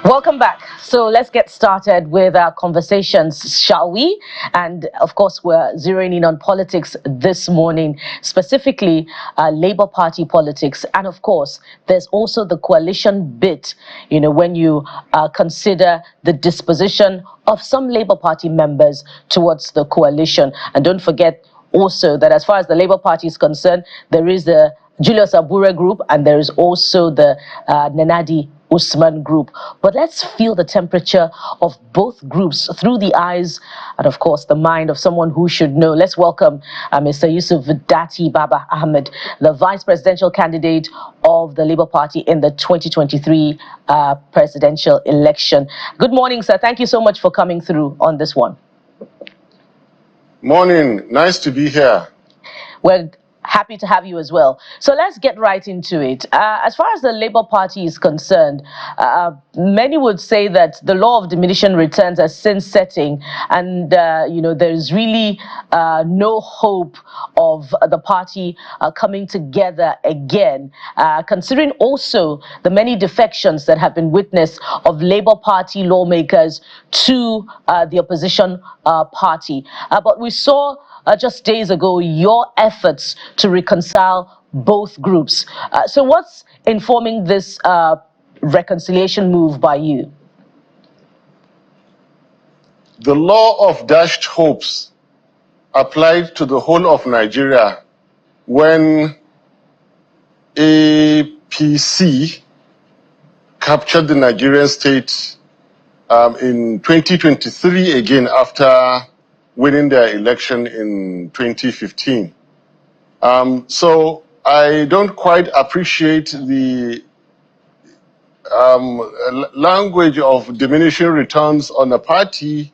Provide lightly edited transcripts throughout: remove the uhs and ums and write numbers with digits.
Welcome back. So let's get started with our conversations, shall we? And of course, we're zeroing in on politics this morning, specifically Labour Party politics. And of course, there's also the coalition bit, when you consider the disposition of some Labour Party members towards the coalition. And don't forget also that as far as the Labour Party is concerned, there is the Julius Abure group and there is also the Nenadi Usman group. But let's feel the temperature of both groups through the eyes and, of course, the mind of someone who should know. Let's welcome Mr. Yusuf Datti Baba Ahmed, the vice presidential candidate of the Labour Party in the 2023 presidential election. Good morning, sir. Thank you so much for coming through on this one. Morning. Nice to be here. We're happy to have you as well. So let's get right into it. As far as the Labour Party is concerned, many would say that the law of diminishing returns has since setting, and there's really no hope of the party coming together again, considering also the many defections that have been witnessed of Labour Party lawmakers to the opposition party. But we saw just days ago your efforts to reconcile both groups. So what's informing this reconciliation move by you? The law of dashed hopes applied to the whole of Nigeria when APC captured the Nigerian state in 2023 again after winning their election in 2015. So I don't quite appreciate the language of diminishing returns on a party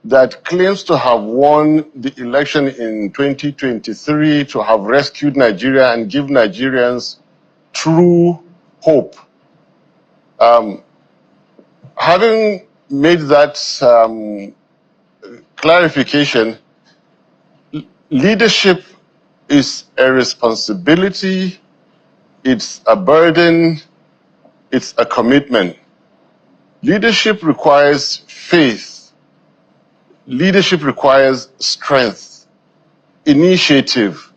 that claims to have won the election in 2023, to have rescued Nigeria and give Nigerians true hope. Having made that clarification, leadership is a responsibility, it's a burden, it's a commitment. Leadership requires faith. Leadership requires strength, initiative,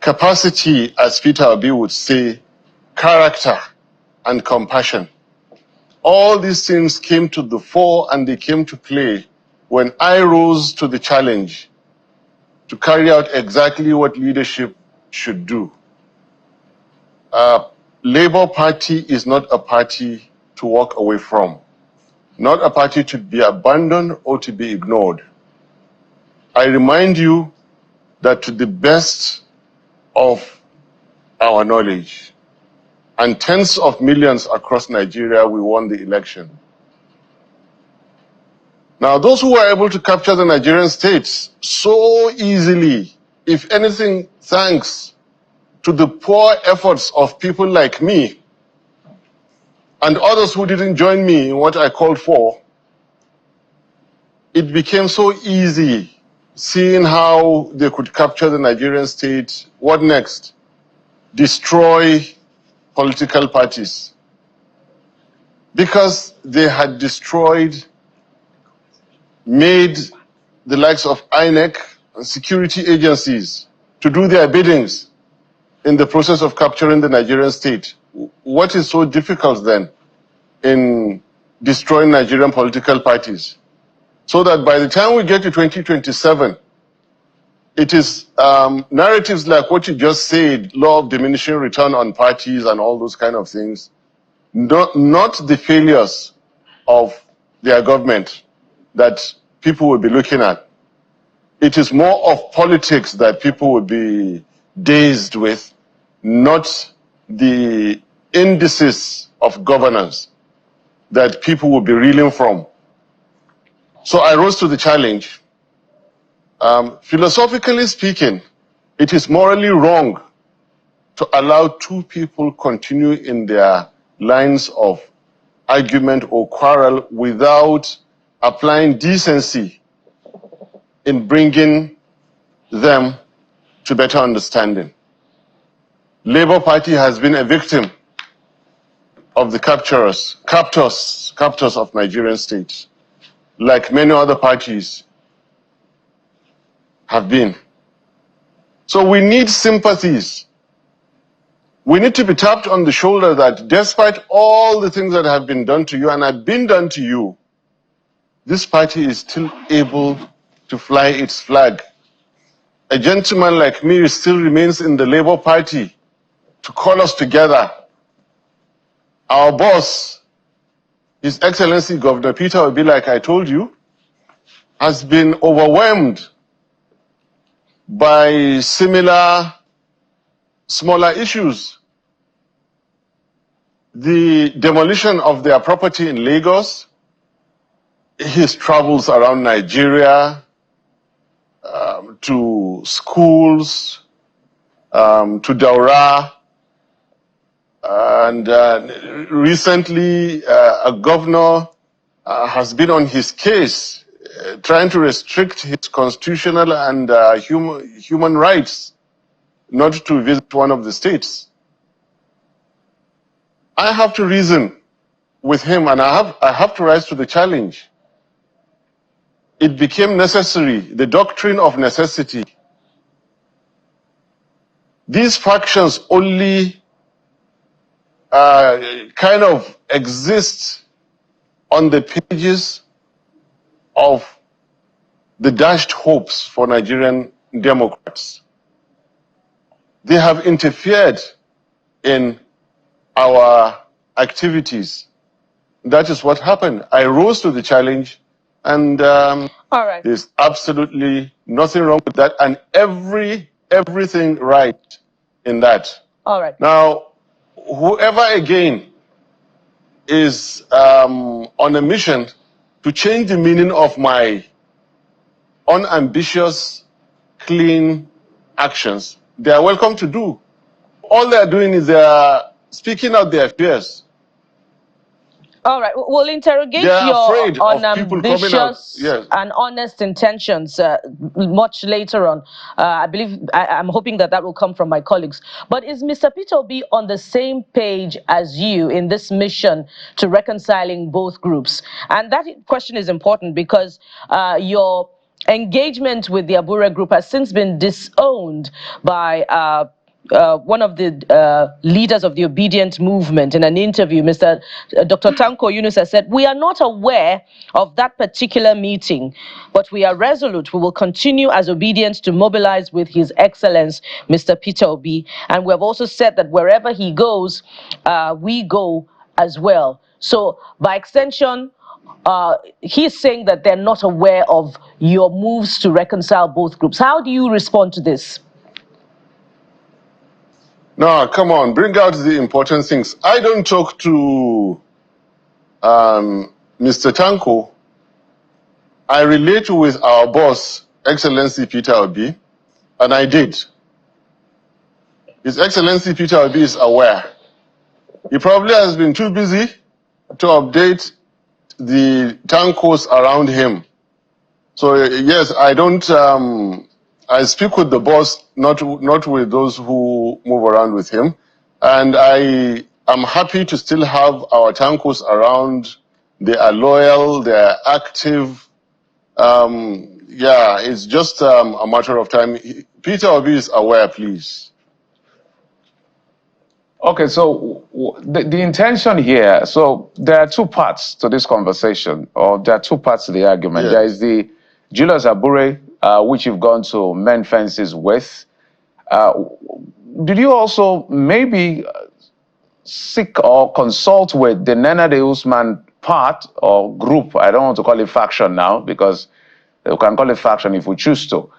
capacity, as Peter Obi would say, character, and compassion. All these things came to the fore and they came to play when I rose to the challenge to carry out exactly what leadership should do. Labour Party is not a party to walk away from, not a party to be abandoned or to be ignored. I remind you that to the best of our knowledge, and tens of millions across Nigeria, we won the election. Now, those who were able to capture the Nigerian state so easily, if anything, thanks to the poor efforts of people like me and others who didn't join me in what I called for, it became so easy seeing how they could capture the Nigerian state. What next? Destroy political parties. Because they had destroyed, made the likes of INEC and security agencies to do their biddings in the process of capturing the Nigerian state. What is so difficult then in destroying Nigerian political parties? So that by the time we get to 2027, it is narratives like what you just said, law of diminishing return on parties and all those kind of things, not the failures of their government that people will be looking at. It is more of politics that people will be dazed with, not the indices of governance that people will be reeling from. So I rose to the challenge. Philosophically speaking, it is morally wrong to allow two people continue in their lines of argument or quarrel without applying decency in bringing them to better understanding. Labour Party has been a victim of the captors of Nigerian state, like many other parties have been. So we need sympathies. We need to be tapped on the shoulder that despite all the things that have been done to you and have been done to you, this party is still able to fly its flag. A gentleman like me still remains in the Labour Party to call us together. Our boss, His Excellency Governor Peter Obi, like I told you, has been overwhelmed by similar smaller issues. The demolition of their property in Lagos, his travels around Nigeria, to schools, to Daura, and recently a governor has been on his case trying to restrict his constitutional and human rights not to visit one of the states. I have to reason with him, and I have to rise to the challenge. It became necessary, the doctrine of necessity. These factions only kind of exist on the pages of the dashed hopes for Nigerian Democrats. They have interfered in our activities. That is what happened. I rose to the challenge, and All right. there's absolutely nothing wrong with that, and everything right in that. All right. Now, whoever again is on a mission to change the meaning of my unambitious, clean actions, they are welcome to do. All they are doing is they are speaking out their fears. All right, we'll interrogate They are your afraid of people coming out. unambitious Yes. and honest intentions much later on. I believe, I'm hoping that that will come from my colleagues. But is Mr. Peter Obi on the same page as you in this mission to reconciling both groups? And that question is important because your engagement with the Abure group has since been disowned by one of the leaders of the obedient movement. In an interview, Dr. Tanko Yunus has said, "We are not aware of that particular meeting, but we are resolute. We will continue as obedient to mobilize with His Excellence, Mr. Peter Obi. And we have also said that wherever he goes, we go as well." So by extension, he's saying that they're not aware of your moves to reconcile both groups. How do you respond to this? No, come on, bring out the important things. I don't talk to Mr. Tanko. I relate with our boss, Excellency Peter Obi, and I did. His Excellency Peter Obi is aware. He probably has been too busy to update the Tankos around him. So yes, I don't. I speak with the boss, not with those who move around with him. And I am happy to still have our Tankos around. They are loyal, they are active. Yeah, it's just a matter of time. Peter Obi is aware, please. Okay, so the intention here, so there are two parts to this conversation, or there are two parts to the argument. Yes. There is the Julius Abure, which you've gone to mend fences with. Did you also maybe seek or consult with the Nana de Usman part or group? I don't want to call it faction now, because we can call it faction if we choose to,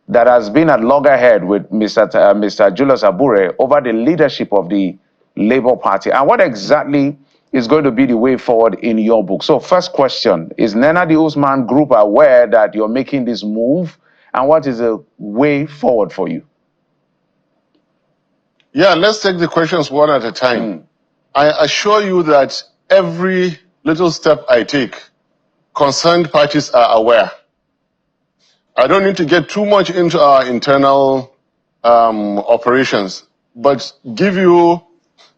that has been at loggerhead with Mr. Julius Abure over the leadership of the Labour Party. And what exactly is going to be the way forward in your book? So first question, is Nana the Usman group aware that you're making this move? And what is the way forward for you? Yeah, let's take the questions one at a time. I assure you that every little step I take, concerned parties are aware. I don't need to get too much into our internal operations, but give you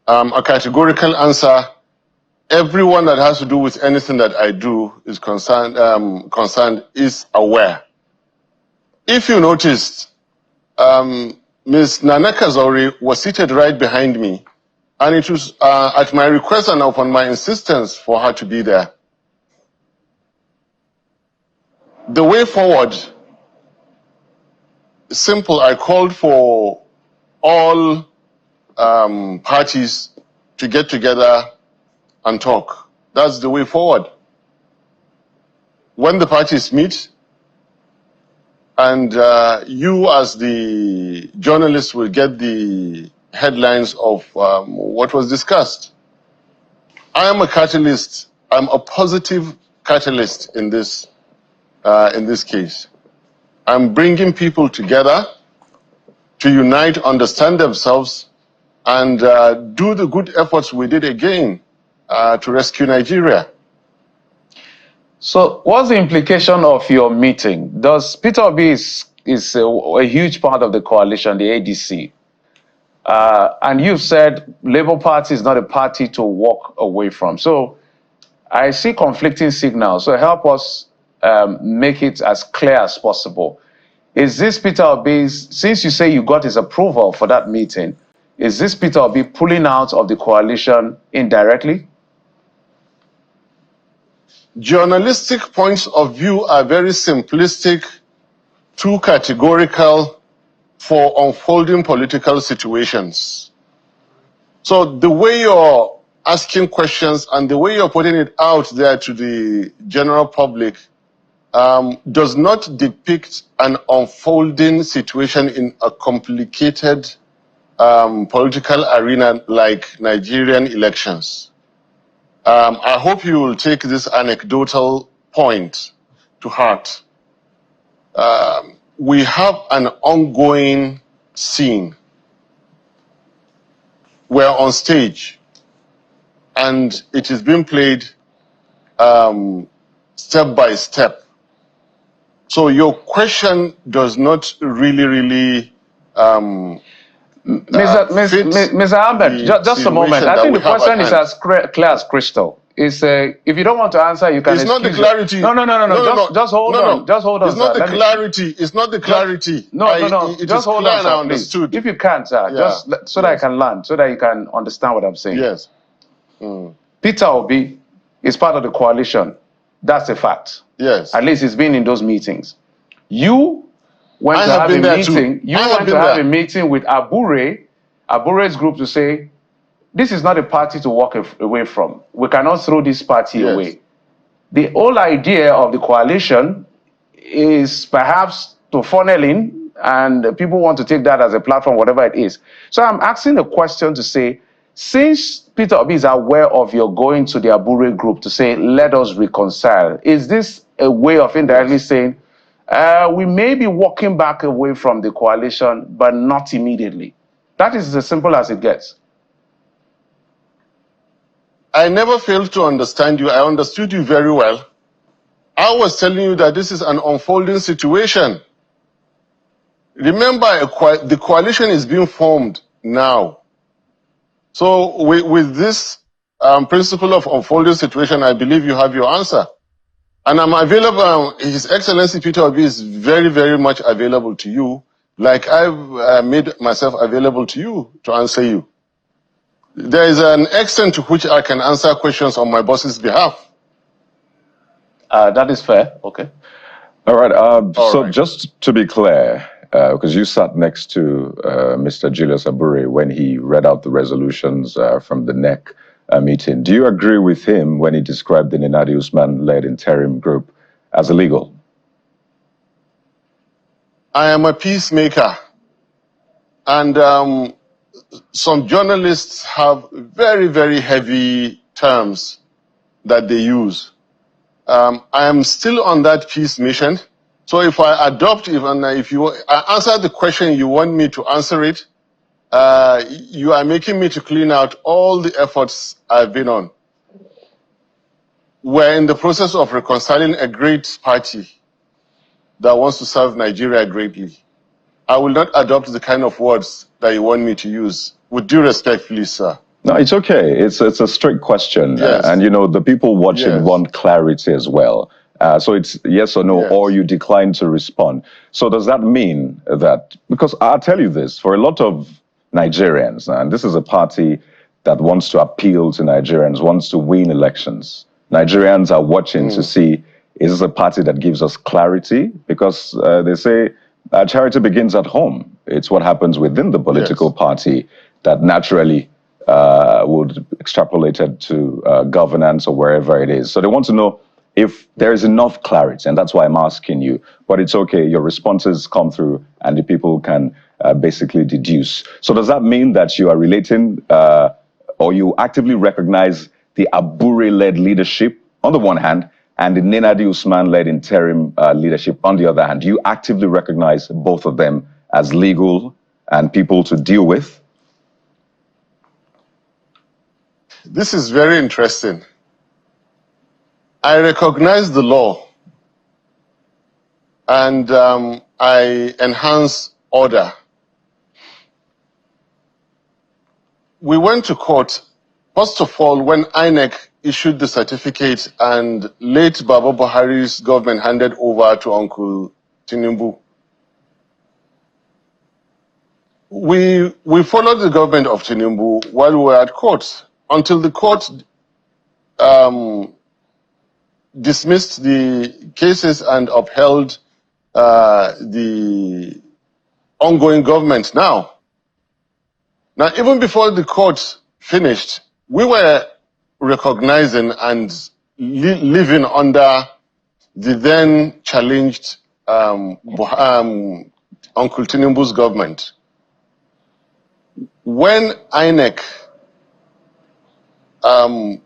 a categorical answer everyone that has to do with anything that I do is concerned is aware. If you noticed, Ms. Nana Kazori was seated right behind me, and it was at my request and upon my insistence for her to be there. The way forward, simple. I called for all parties to get together and talk. That's the way forward. When the parties meet, and you as the journalist will get the headlines of what was discussed. I am a catalyst. I'm a positive catalyst in this case. I'm bringing people together to unite, understand themselves, and do the good efforts we did again to rescue Nigeria. So what's the implication of your meeting? Does Peter Obi is a huge part of the coalition, the ADC. And you've said Labour Party is not a party to walk away from. So I see conflicting signals. So help us make it as clear as possible. Is this Peter Obi's, since you say you got his approval for that meeting, is this Peter Obi pulling out of the coalition indirectly? Journalistic points of view are very simplistic, too categorical for unfolding political situations. So the way you're asking questions and the way you're putting it out there to the general public does not depict an unfolding situation in a complicated political arena like Nigerian elections. I hope you will take this anecdotal point to heart. We have an ongoing scene. We're on stage, and it is being played step by step. So your question does not really Mr. Ahmed, just a moment. I think the question is as clear as crystal. If you don't want to answer, you can. It's not the clarity. No. Just hold on. Just hold on. It's not the clarity. It's not the clarity. No. Just hold on, sir, understood. If you can't, sir, just so that I can learn, so that you can understand what I'm saying. Yes. Peter Obi is part of the coalition. That's a fact. Yes. At least he's been in those meetings. You went to have a meeting. You went to have a meeting with Abure's group to say, this is not a party to walk away from. We cannot throw this party away. The whole idea of the coalition is perhaps to funnel in, and people want to take that as a platform, whatever it is. So I'm asking a question to say, since Peter Obi is aware of your going to the Abure group to say, let us reconcile, is this a way of indirectly saying, we may be walking back away from the coalition, but not immediately? That is as simple as it gets. I never failed to understand you. I understood you very well. I was telling you that this is an unfolding situation. Remember, the coalition is being formed now. So with this principle of unfolding situation, I believe you have your answer. And I'm available. His Excellency Peter Obi is very, very much available to you, like I've made myself available to you to answer you. There is an extent to which I can answer questions on my boss's behalf. That is fair. Okay. All right. So just to be clear, because you sat next to Mr. Julius Abure when he read out the resolutions from the NEC meeting, do you agree with him when he described the Nenadi Usman-led interim group as illegal? I am a peacemaker, and some journalists have very, very heavy terms that they use. I am still on that peace mission. So if I adopt, if you answer the question you want me to answer it, you are making me to clean out all the efforts I've been on. We're in the process of reconciling a great party that wants to serve Nigeria greatly. I will not adopt the kind of words that you want me to use. With due respect, please, sir. No, it's okay. It's a straight question, Yes. and the people watching Yes. want clarity as well. So it's yes or no, Yes. or you decline to respond. So does that mean that? Because I'll tell you this: for a lot of Nigerians, and this is a party that wants to appeal to Nigerians, wants to win elections. Nigerians are watching to see, is this a party that gives us clarity? Because they say charity begins at home. It's what happens within the political party that naturally would extrapolate it to governance or wherever it is. So they want to know if there is enough clarity, and that's why I'm asking you. But it's okay, your responses come through and the people can basically deduce. So does that mean that you are relating or you actively recognize the Abure-led leadership on the one hand and the Nenadi Usman-led interim leadership on the other hand? Do you actively recognize both of them as legal and people to deal with? This is very interesting. I recognize the law and I enhance order. We went to court, first of all, when INEC issued the certificate and late Baba Buhari's government handed over to Uncle Tinubu. We followed the government of Tinubu while we were at court until the court dismissed the cases and upheld the ongoing government now. Now, even before the court finished, we were recognizing and living under the then challenged Uncle Tinubu's government. When INEC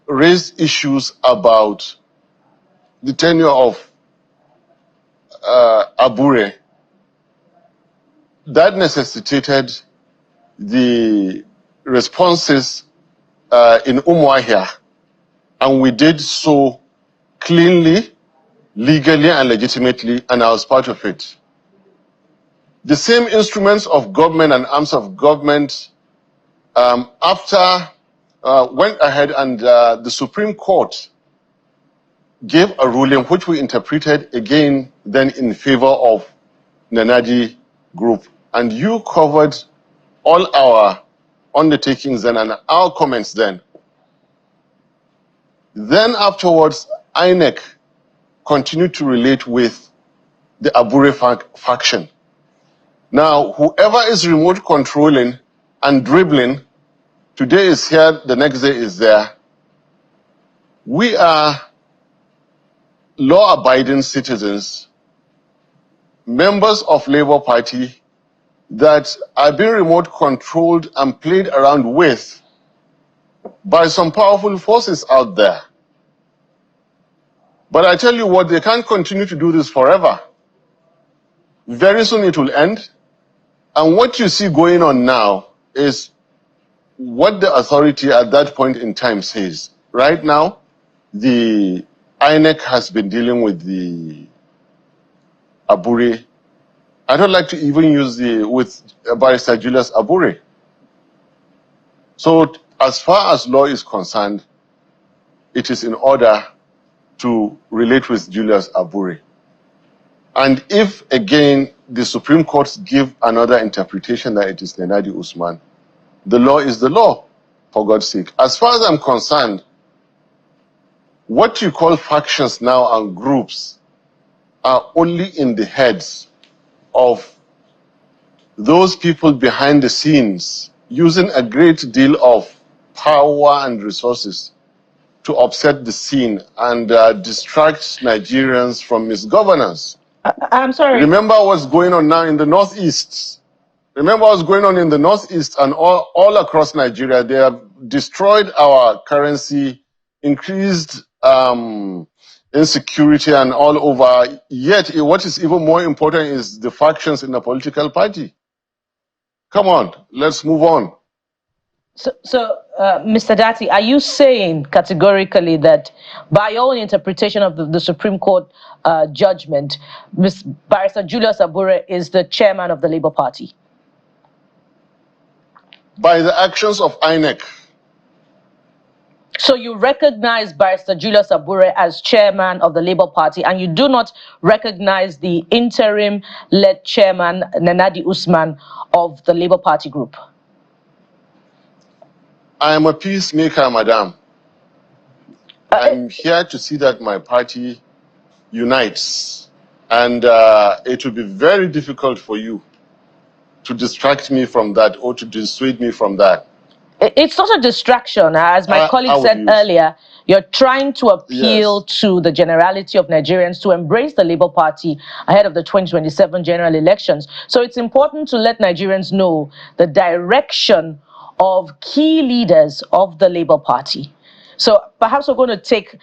raised issues about the tenure of Abure, that necessitated the responses in Umuahia, and we did so cleanly, legally, and legitimately, and I was part of it. The same instruments of government and arms of government went ahead and the Supreme Court gave a ruling which we interpreted again then in favor of Nenadi Group. And you covered all our undertakings then and our comments then. Then afterwards, INEC continued to relate with the Abure faction. Now, whoever is remote controlling and dribbling, today is here, the next day is there. We are law-abiding citizens, members of Labour Party that are being remote controlled and played around with by some powerful forces out there. But I tell you what, they can't continue to do this forever. Very soon it will end. And what you see going on now is what the authority at that point in time says. Right now, the INEC has been dealing with the Abure. I don't like to even use with Barrister Julius Abure. So as far as law is concerned, it is in order to relate with Julius Abure. And if, again, the Supreme Court give another interpretation that it is Nenadi Usman, the law is the law, for God's sake. As far as I'm concerned, what you call factions now and groups are only in the heads of those people behind the scenes using a great deal of power and resources to upset the scene and distract Nigerians from misgovernance. I'm sorry. Remember what's going on now in the Northeast. Remember what's going on in the Northeast and all across Nigeria. They have destroyed our currency, increased insecurity and all over. Yet, what is even more important is the factions in the political party. Come on, let's move on. So Mr. Datti, are you saying categorically that by your own interpretation of the Supreme Court judgment, Barrister Julius Abure is the chairman of the Labour Party? By the actions of INEC, So you recognize Barrister Julius Abure as chairman of the Labour Party, and you do not recognize the interim-led chairman, Nenadi Usman, of the Labour Party group? I am a peacemaker, madam. I'm here to see that my party unites. And it will be very difficult for you to distract me from that or to dissuade me from that. It's not a distraction. As my colleague said earlier, you're trying to appeal to the generality of Nigerians to embrace the Labour Party ahead of the 2027 general elections. So it's important to let Nigerians know the direction of key leaders of the Labour Party. So perhaps we're going to take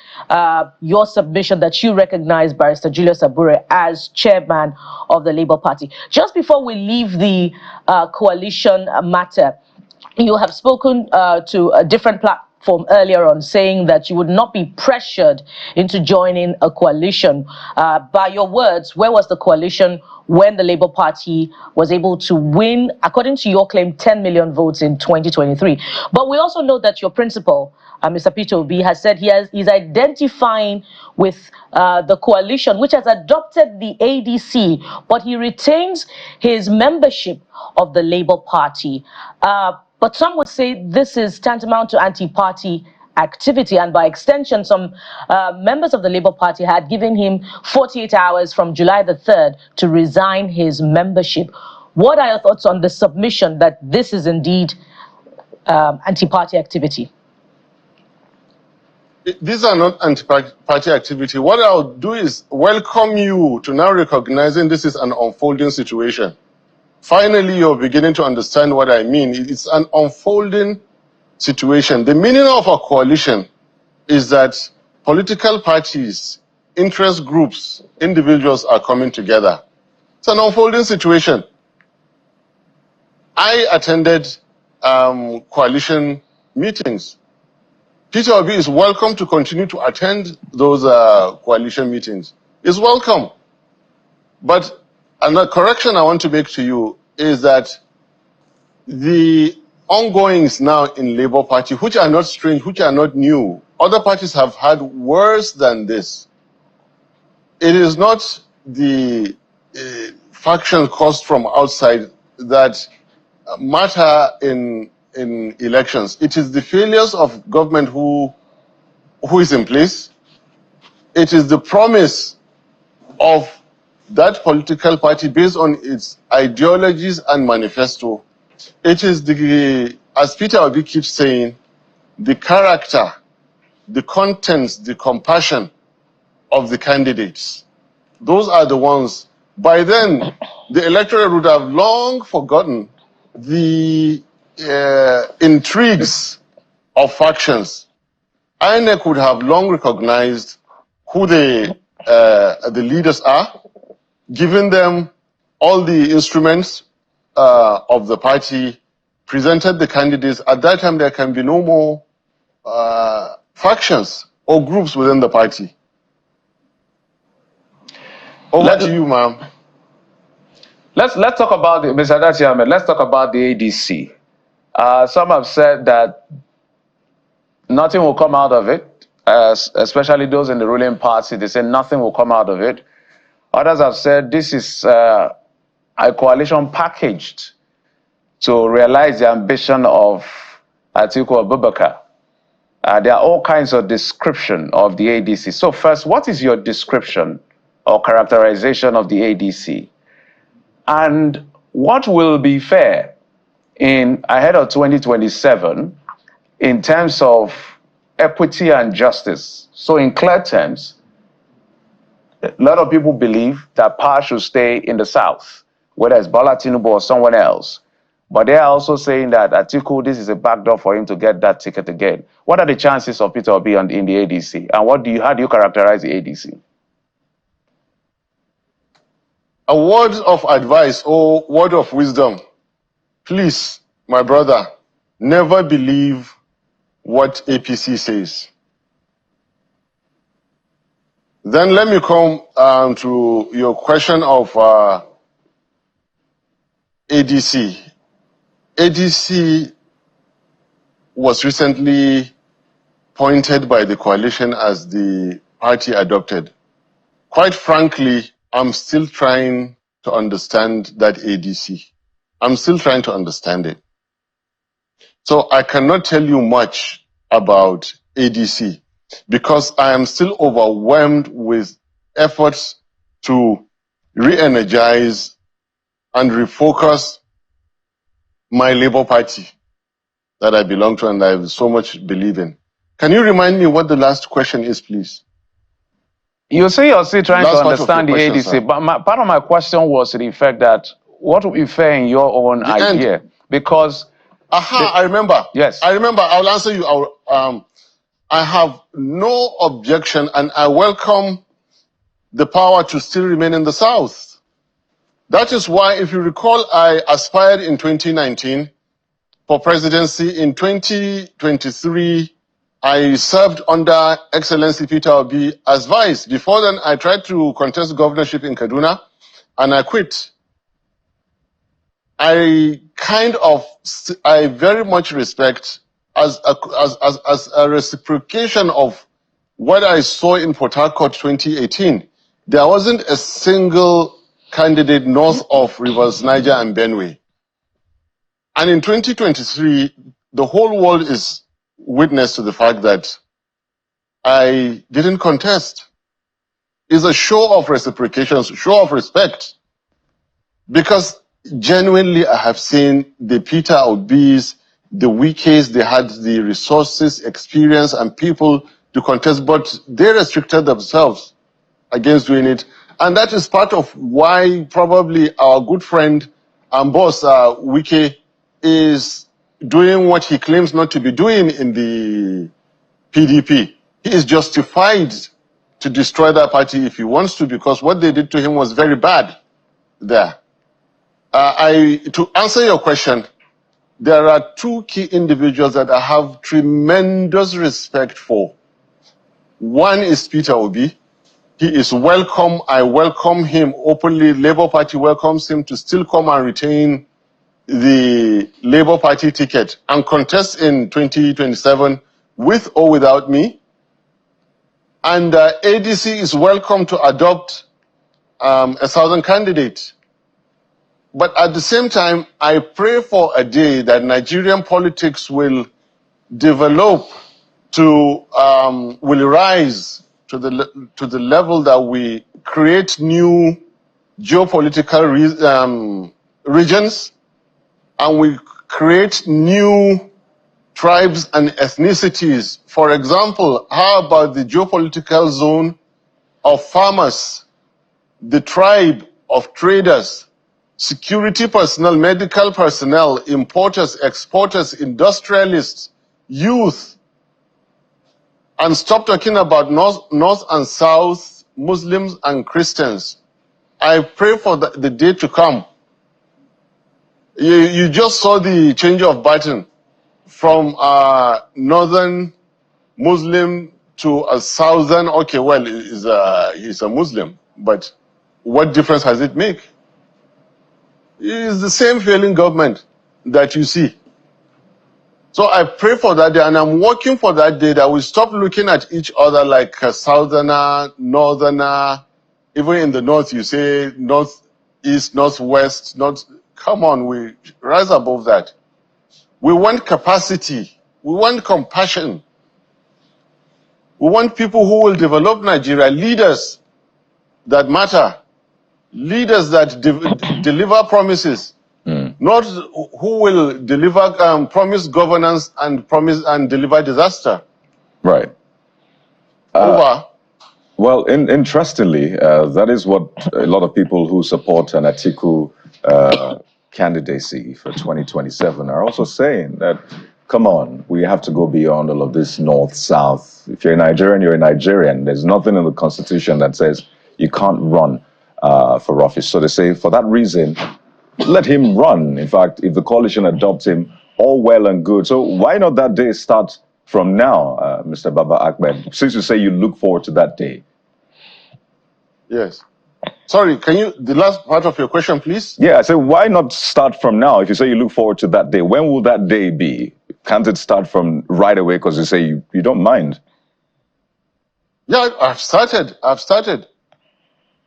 your submission that you recognize Barrister Julius Abure as chairman of the Labour Party. Just before we leave the coalition matter, you have spoken to a different platform earlier on, saying that you would not be pressured into joining a coalition. By your words, where was the coalition when the Labour Party was able to win, according to your claim, 10 million votes in 2023? But we also know that your principal, Mr. Peter Obi, has said he's identifying with the coalition, which has adopted the ADC, but he retains his membership of the Labour Party. But some would say this is tantamount to anti-party activity, and by extension, some members of the Labour Party had given him 48 hours from July the 3rd to resign his membership. What are your thoughts on the submission that this is indeed anti-party activity? These are not anti-party activity. What I'll do is welcome you to now recognizing this is an unfolding situation. Finally, you're beginning to understand what I mean. It's an unfolding situation. The meaning of a coalition is that political parties, interest groups, individuals are coming together. It's an unfolding situation. I attended coalition meetings. Peter Obi is welcome to continue to attend those coalition meetings. He's welcome. But a correction I want to make to you is that the ongoings now in Labour Party, which are not strange, which are not new, other parties have had worse than this. It is not the faction caused from outside that matter in elections. It is the failures of government who is in place. It is the promise of that political party based on its ideologies and manifesto. It is the, as Peter Obi keeps saying, the character, the contents, the compassion of the candidates. Those are the ones. By then, the electorate would have long forgotten the intrigues of factions. INEC would have long recognized who the leaders are, given them all the instruments of the party, presented the candidates. At that time, there can be no more factions or groups within the party. Over to you, ma'am. Let's talk about Mr. Datti Ahmed. Let's talk about the ADC. Some have said that nothing will come out of it, especially those in the ruling party. They say nothing will come out of it. Others have said this is a coalition packaged to realize the ambition of Atiku Abubakar. There are all kinds of description of the ADC. So first, what is your description or characterization of the ADC? And what will be fair in ahead of 2027 in terms of equity and justice? So in clear terms, a lot of people believe that power should stay in the South, whether it's Bola Tinubu or someone else. But they are also saying that Atiku, this is a backdoor for him to get that ticket again. What are the chances of Peter Obi in the ADC? And how do you characterize the ADC? A word of advice or word of wisdom. Please, my brother, never believe what APC says. Then let me come to your question of ADC. ADC was recently appointed by the coalition as the party adopted. Quite frankly, I'm still trying to understand that ADC. I'm still trying to understand it. So I cannot tell you much about ADC because I am still overwhelmed with efforts to re-energize and refocus my Labour Party that I belong to and I so much believe in. Can you remind me what the last question is, please? You say you're still trying to understand the question, ADC, sir. but part of my question was to the effect that what would be fair in your own The idea? end. Because... I remember. Yes. I remember. I'll answer you. I have no objection and I welcome the power to still remain in the South. That is why, if you recall, I aspired in 2019 for presidency. In 2023, I served under Excellency Peter Obi as vice. Before then, I tried to contest governorship in Kaduna and I quit. I very much respect as a reciprocation of what I saw in Port Harcourt 2018. There wasn't a single candidate north of Rivers Niger and Benue. And in 2023, the whole world is witness to the fact that I didn't contest. It's a show of reciprocation, show of respect. Because genuinely, I have seen the Peter Obis, the Wikis, they had the resources, experience, and people to contest, but they restricted themselves against doing it. And that is part of why probably our good friend and boss, Wiki, is doing what he claims not to be doing in the PDP. He is justified to destroy that party if he wants to, because what they did to him was very bad there. To answer your question, there are two key individuals that I have tremendous respect for. One is Peter Obi. He is welcome. I welcome him openly. Labour Party welcomes him to still come and retain the Labour Party ticket and contest in 2027 with or without me. And ADC is welcome to adopt a southern candidate. But at the same time, I pray for a day that Nigerian politics will develop to, will rise to the level that we create new geopolitical regions and we create new tribes and ethnicities. For example, how about the geopolitical zone of farmers, the tribe of traders, security personnel, medical personnel, importers, exporters, industrialists, youth, and stop talking about north and south, Muslims and Christians. I pray for the day to come. You just saw the change of button from northern Muslim to a southern, okay, well, he's a Muslim, but what difference has it make? It's the same failing government that you see. So I pray for that day, and I'm working for that day that we stop looking at each other like a southerner, northerner. Even in the north, you say northeast, northwest, north. Come on, we rise above that. We want capacity. We want compassion. We want people who will develop Nigeria, leaders that matter, leaders that deliver promises. Not who will deliver promise governance and promise and deliver disaster. Right. Over. Well, interestingly, that is what a lot of people who support an Atiku candidacy for 2027 are also saying, that, come on, we have to go beyond all of this north-south. If you're a Nigerian, you're a Nigerian. There's nothing in the Constitution that says you can't run for office. So they say, for that reason, let him run. In fact, if the coalition adopts him, all well and good. So why not that day start from now, Mr. Baba Ahmed, since you say you look forward to that day? Yes. Sorry, can you, the last part of your question, please? Yeah, I said, why not start from now if you say you look forward to that day? When will that day be? Can't it start from right away because you say you don't mind? Yeah, I've started.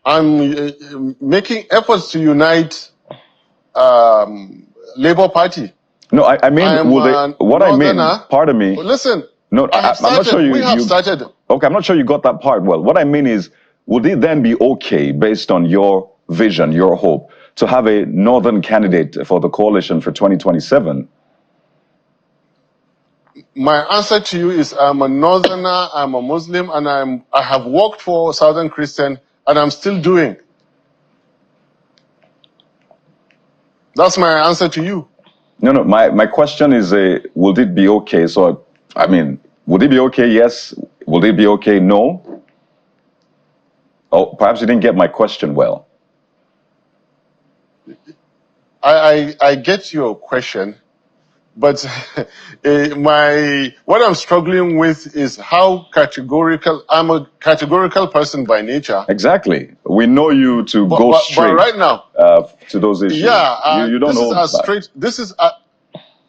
I'm making efforts to unite Labour Party. No, I mean, what I mean, pardon me. Listen, no, I'm not sure we have started. Okay, I'm not sure you got that part well. What I mean is, would it then be okay, based on your vision, your hope, to have a northern candidate for the coalition for 2027? My answer to you is I'm a northerner, I'm a Muslim, and I have worked for Southern Christian, and I'm still doing. That's my answer to you. No, my question is, would it be okay? So, I mean, would it be okay? Yes. Would it be okay? No. Oh, perhaps you didn't get my question well. I get your question, but what I'm struggling with is how categorical. I'm a categorical person by nature. Exactly. We know you to go straight. But right now, to those issues. Yeah, you don't this is hold as back. straight. This is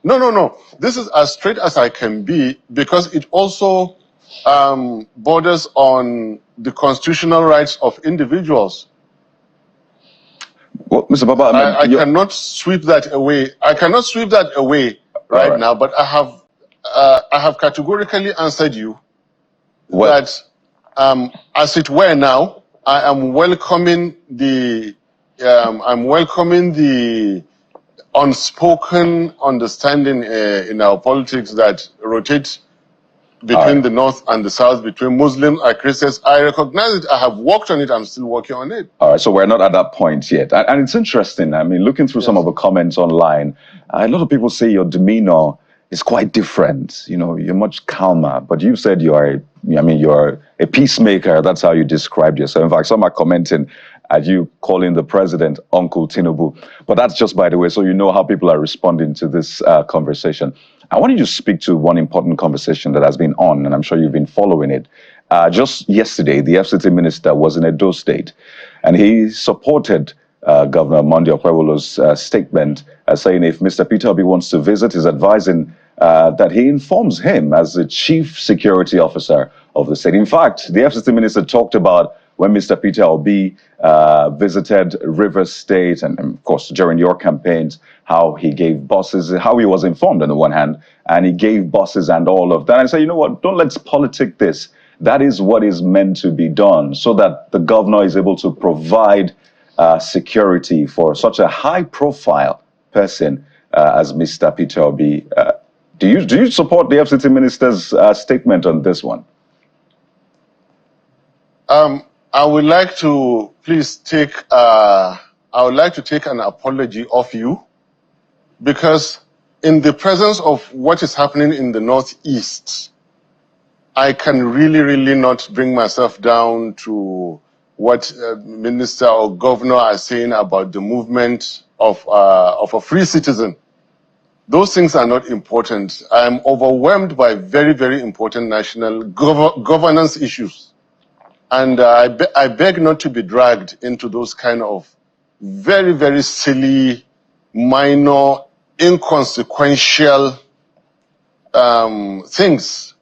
no. This is as straight as I can be because it also borders on the constitutional rights of individuals. Well, Mr. Baba, I cannot sweep that away. I cannot sweep that away right now. But I have categorically answered you that, as it were now, I am welcoming the unspoken understanding in our politics that rotates between the North and the South, between Muslims and Christians. I recognize it. I have worked on it. I'm still working on it. All right, so we're not at that point yet. And it's interesting. I mean, looking through some of the comments online, a lot of people say your demeanor is quite different. You know, you're much calmer. But you said you're a peacemaker. That's how you described yourself. In fact, some are commenting at you calling the president Uncle Tinubu. But that's just by the way, so you know how people are responding to this conversation. I wanted to speak to one important conversation that has been on, and I'm sure you've been following it. Just yesterday, the FCT minister was in Edo State, and he supported Governor Monday Okpebholo's statement, saying if Mr. Peter Obi wants to visit, he's advising that he informs him as the chief security officer of the state. In fact, the FCT minister talked about when Mr. Peter Obi visited Rivers State, and of course during your campaigns, how he gave buses, how he was informed on the one hand, and he gave buses and all of that. I say, you know what, don't let's politic this. That is what is meant to be done so that the governor is able to provide security for such a high-profile person as Mr. Peter Obi. Do you support the FCT minister's statement on this one? I would like to please take. I would like to take an apology off you, because in the presence of what is happening in the Northeast, I can really not bring myself down to what minister or governor are saying about the movement of a free citizen. Those things are not important. I'm overwhelmed by very important national governance issues. And I beg not to be dragged into those kind of very silly, minor, inconsequential things.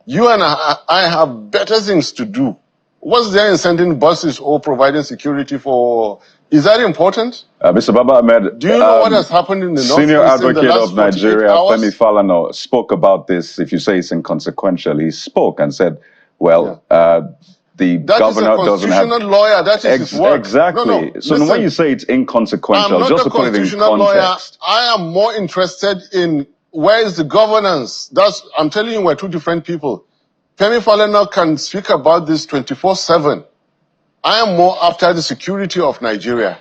You and I have better things to do. What's there in sending buses or providing security for? Is that important? Mr. Baba Ahmed, do you know what has happened in the North? Senior advocate of Nigeria, Femi Falana, spoke about this. If you say it's inconsequential, he spoke and said, well, the governor doesn't have... That is a constitutional lawyer. That is his work. Exactly. No, so listen, when you say it's inconsequential, just to put it in context... lawyer. I am more interested in where is the governance. I'm telling you, we're two different people. Femi Falana can speak about this 24/7. I am more after the security of Nigeria.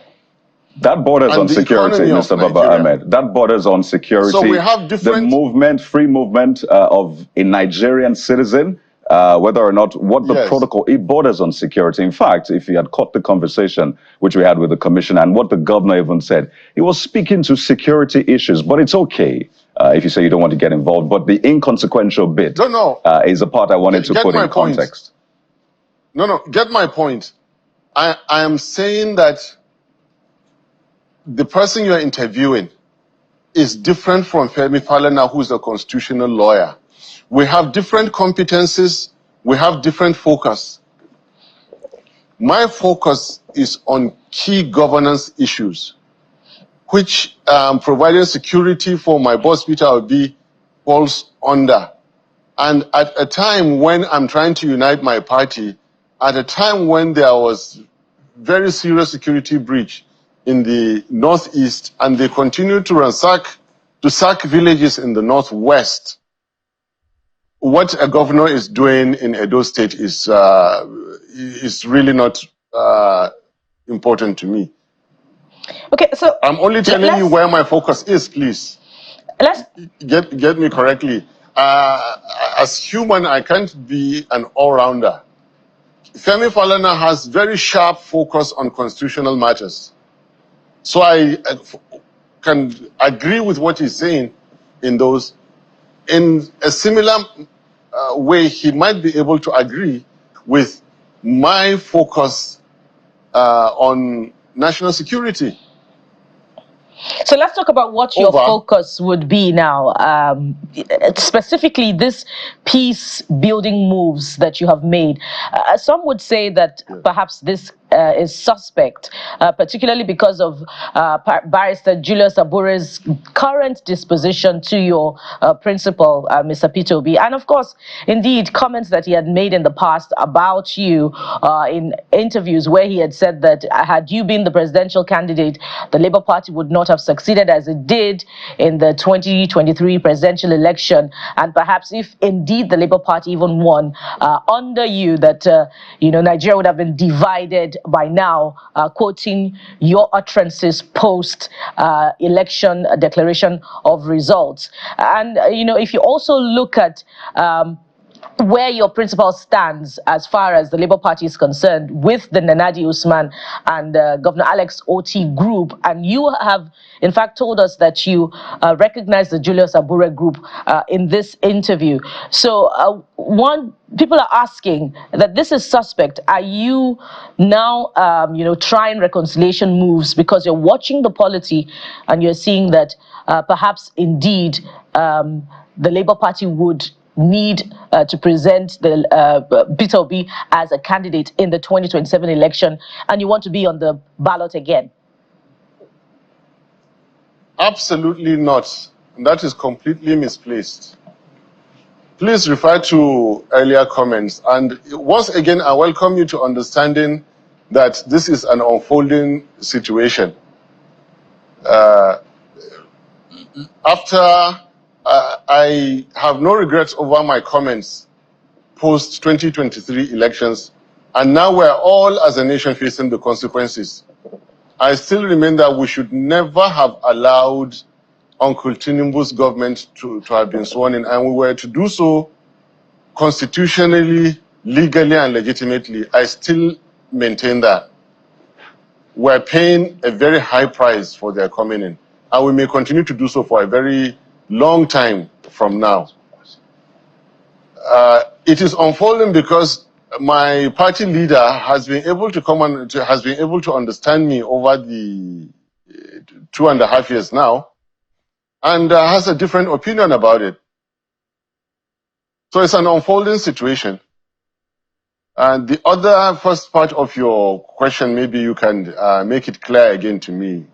That borders on security, Mr. Baba Ahmed. That borders on security. So we have different... The movement, free movement of a Nigerian citizen, whether or not what the protocol, it borders on security. In fact, if you had caught the conversation which we had with the commissioner and what the governor even said, he was speaking to security issues, but it's okay if you say you don't want to get involved. But the inconsequential bit is a part I wanted to put in context. No, get my point. I am saying that the person you are interviewing is different from Femi Falana, who is a constitutional lawyer. We have different competencies, we have different focus. My focus is on key governance issues, which providing security for my boss, Peter Obi, falls under. And at a time when I'm trying to unite my party, at a time when there was very serious security breach in the northeast, and they continue to sack villages in the northwest, what a governor is doing in Edo State is really not important to me. Okay, so I'm only telling you where my focus is, please. Let's get me correctly. As human, I can't be an all-rounder. Femi Falana has very sharp focus on constitutional matters. So I can agree with what he's saying in those. In a similar way, he might be able to agree with my focus on national security. So let's talk about what your focus would be now. Specifically, this peace building moves that you have made. Some would say that perhaps this is suspect, particularly because of Barrister Julius Abure's current disposition to your principal, Mr. Peter Obi. And of course, indeed, comments that he had made in the past about you in interviews where he had said that had you been the presidential candidate, the Labour Party would not have succeeded as it did in the 2023 presidential election. And perhaps if indeed the Labour Party even won under you, that Nigeria would have been divided by now, quoting your utterances post election declaration of results. And if you also look at where your principal stands as far as the Labour Party is concerned with the Nanadi Usman and Governor Alex Oti group, and you have in fact told us that you recognize the Julius Abure group in this interview. So people are asking that this is suspect. Are you now trying reconciliation moves because you're watching the polity and you're seeing that perhaps indeed the Labour Party would need to present the Peter Obi as a candidate in the 2027 election, and you want to be on the ballot again? Absolutely not. That is completely misplaced. Please refer to earlier comments. And once again, I welcome you to understanding that this is an unfolding situation. I have no regrets over my comments post 2023 elections, and now we're all as a nation facing the consequences. I still remain that we should never have allowed Uncle Tinubu's government to have been sworn in, and we were to do so constitutionally, legally, and legitimately. I still maintain that. We're paying a very high price for their coming in, and we may continue to do so for a very long time from now. It is unfolding because my party leader has been able to understand me over the 2.5 years now, and has a different opinion about it. So it's an unfolding situation. And the other first part of your question, maybe you can make it clear again to me,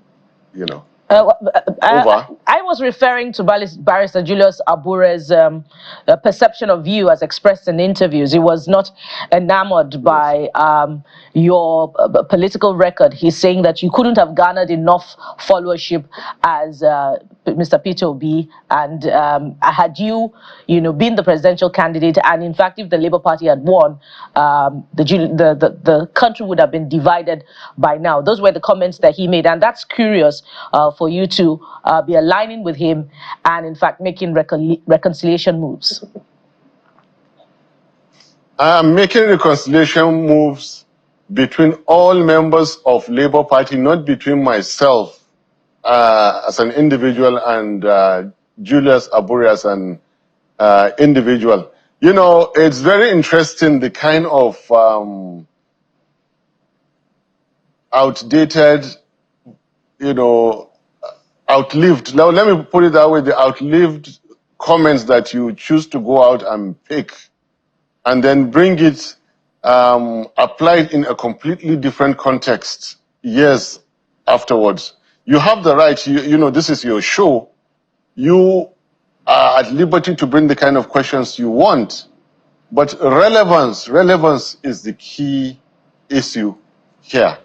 I was referring to Barrister Julius Abure's perception of you as expressed in interviews. He was not enamored by your political record. He's saying that you couldn't have garnered enough followership as Mr. Peter Obi, and had you been the presidential candidate, and in fact, if the Labour Party had won, the country would have been divided by now. Those were the comments that he made, and that's curious for you to be aligning with him and in fact making reconciliation moves. I am making reconciliation moves between all members of Labour Party, not between myself as an individual and Julius Abure as an individual. It's very interesting the kind of outdated, outlived, now let me put it that way, the outlived comments that you choose to go out and pick and then bring it applied in a completely different context years afterwards. You have the right, you know, this is your show. You are at liberty to bring the kind of questions you want, but relevance is the key issue here.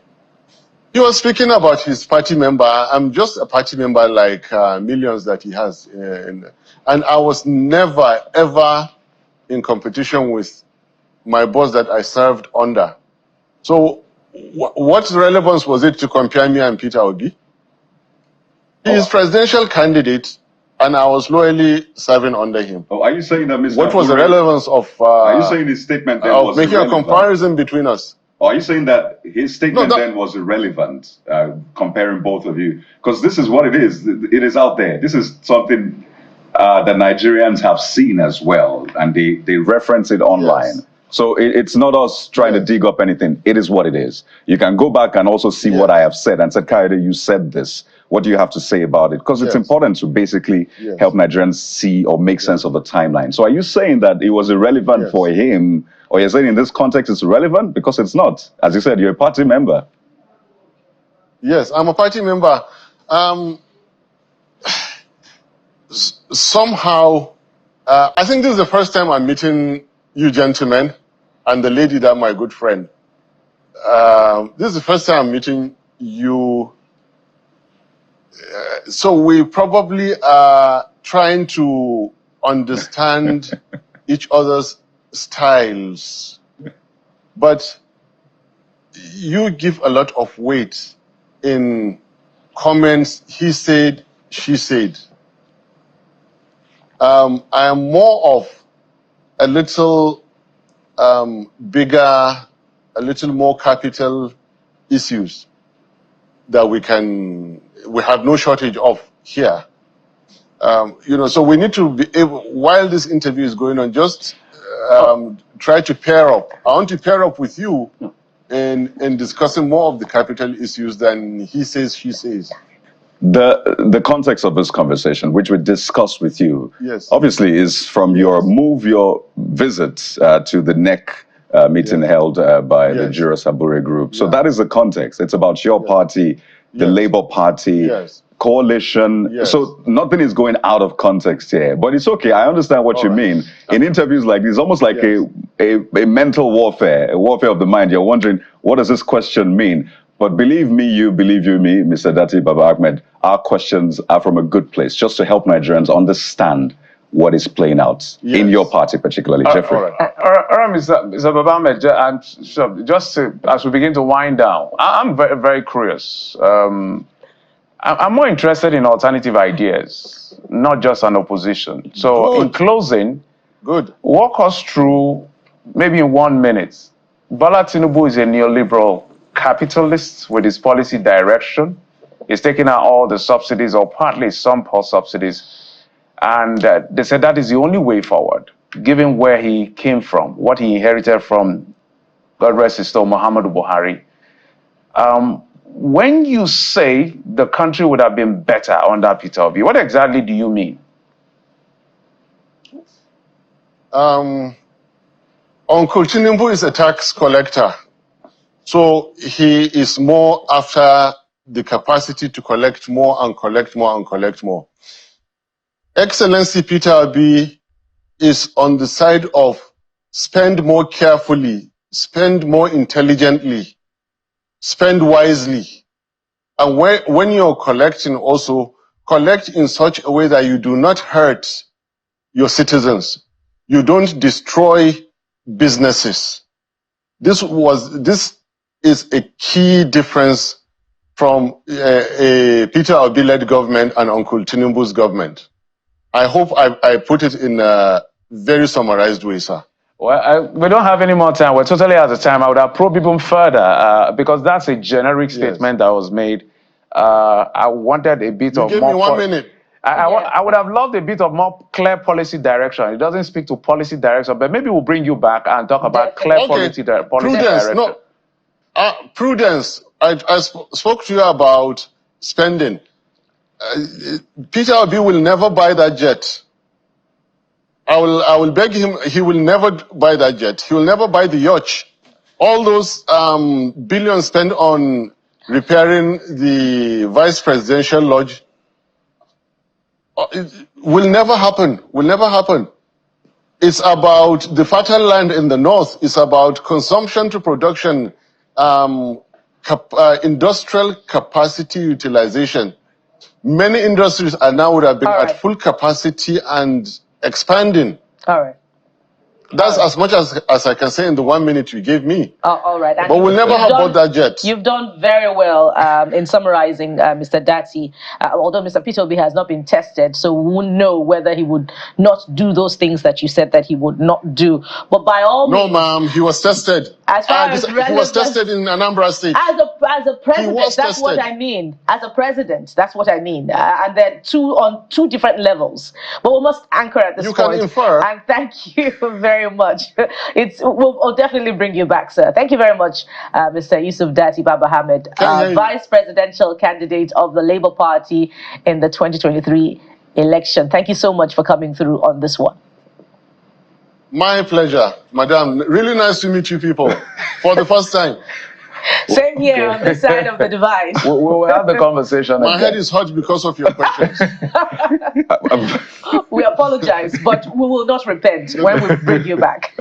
He was speaking about his party member. I'm just a party member like millions that he has. And I was never, ever in competition with my boss that I served under. So what relevance was it to compare me and Peter Obi? He is presidential candidate, and I was loyally serving under him. Oh, are you saying that, Mr. What was the relevance of are you saying his statement then was making irrelevant? a comparison between us? Or are you saying that his statement then was irrelevant, comparing both of you? Because this is what it is. It is out there. This is something that Nigerians have seen as well, and they reference it online. Yes. So it's not us trying to dig up anything. It is what it is. You can go back and also see what I have said and said, Kaide, you said this. What do you have to say about it? Because it's important to basically help Nigerians see or make sense of the timeline. So are you saying that it was irrelevant for him, or you're saying in this context it's relevant? Because it's not. As you said, you're a party member. Yes, I'm a party member. Somehow, I think this is the first time I'm meeting you gentlemen and the lady that my good friend. This is the first time I'm meeting you. So we probably are trying to understand each other's styles. But you give a lot of weight in comments, he said, she said. I am more of a little bigger, a little more capital issues that we have no shortage of here. You know, so we need to be able, while this interview is going on, just try to pair up. I want to pair up with you in discussing more of the capital issues than he says, she says. The context of this conversation, which we discussed with you, obviously is from your visit to the NEC meeting held by the Julius Abure group. So that is the context. It's about your party, the Labour Party, coalition. So nothing is going out of context here. But it's okay. I understand what you mean. In interviews like this, it's almost like a mental warfare, a warfare of the mind. You're wondering, what does this question mean? But believe me, me, Mr. Datti, Baba Ahmed, our questions are from a good place, just to help Nigerians understand what is playing out in your party, particularly. Jeffrey. All right, Mr. Baba Ahmed, just as we begin to wind down, I'm very, very curious. I'm more interested in alternative ideas, not just an opposition. So in closing, walk us through, maybe in 1 minute, Bola Tinubu is a neoliberal capitalist with his policy direction. He's taking out all the subsidies, or partly some post subsidies. And they said that is the only way forward, given where he came from, what he inherited from, God rest his soul, Muhammadu Buhari. When you say the country would have been better under Peter Obi, what exactly do you mean? Uncle Tinubu is a tax collector. So he is more after the capacity to collect more and collect more and collect more. Excellency Peter Obi is on the side of spend more carefully, spend more intelligently, spend wisely. And when you're collecting also, collect in such a way that you do not hurt your citizens. You don't destroy businesses. This is a key difference from a Peter Obi-led government and Uncle Tinubu's government. I hope I put it in a very summarized way, sir. Well, we don't have any more time. We're totally out of time. I would have probed even further because that's a generic statement that was made. I wanted a bit of more... Give me 1 minute. I would have loved a bit of more clear policy direction. It doesn't speak to policy direction, but maybe we'll bring you back and talk about clear policy direction. No. Prudence. I spoke to you about spending. Peter Obi will never buy that jet. I will beg him, he will never buy that jet. He will never buy the yacht. All those billions spent on repairing the vice presidential lodge will never happen, will never happen. It's about the fertile land in the north. It's about consumption to production, industrial capacity utilization. Many industries are now would have been at full capacity and expanding. All right. That's as much as I can say in the 1 minute you gave me. All right. And but we'll never have bought that jet. You've done very well in summarizing, Mr. Datti. Although Mr. Peter Obi has not been tested, so we won't know whether he would not do those things that you said that he would not do. But by all means... No, ma'am, he was tested. As far as he was tested in Anambra State. As a president, that's tested. What I mean. As a president, that's what I mean. And then on two different levels. But we must anchor at this point. You can infer. And thank you very much. We'll definitely bring you back, sir. Thank you very much, Mr. Yusuf Datti Baba Hamid, vice presidential candidate of the Labour Party in the 2023 election. Thank you so much for coming through on this one. My pleasure, madam. Really nice to meet you people for the first time. Same here on this side of the divide. We'll have the conversation. My head is hot because of your questions. We apologize, but we will not repent when we bring you back.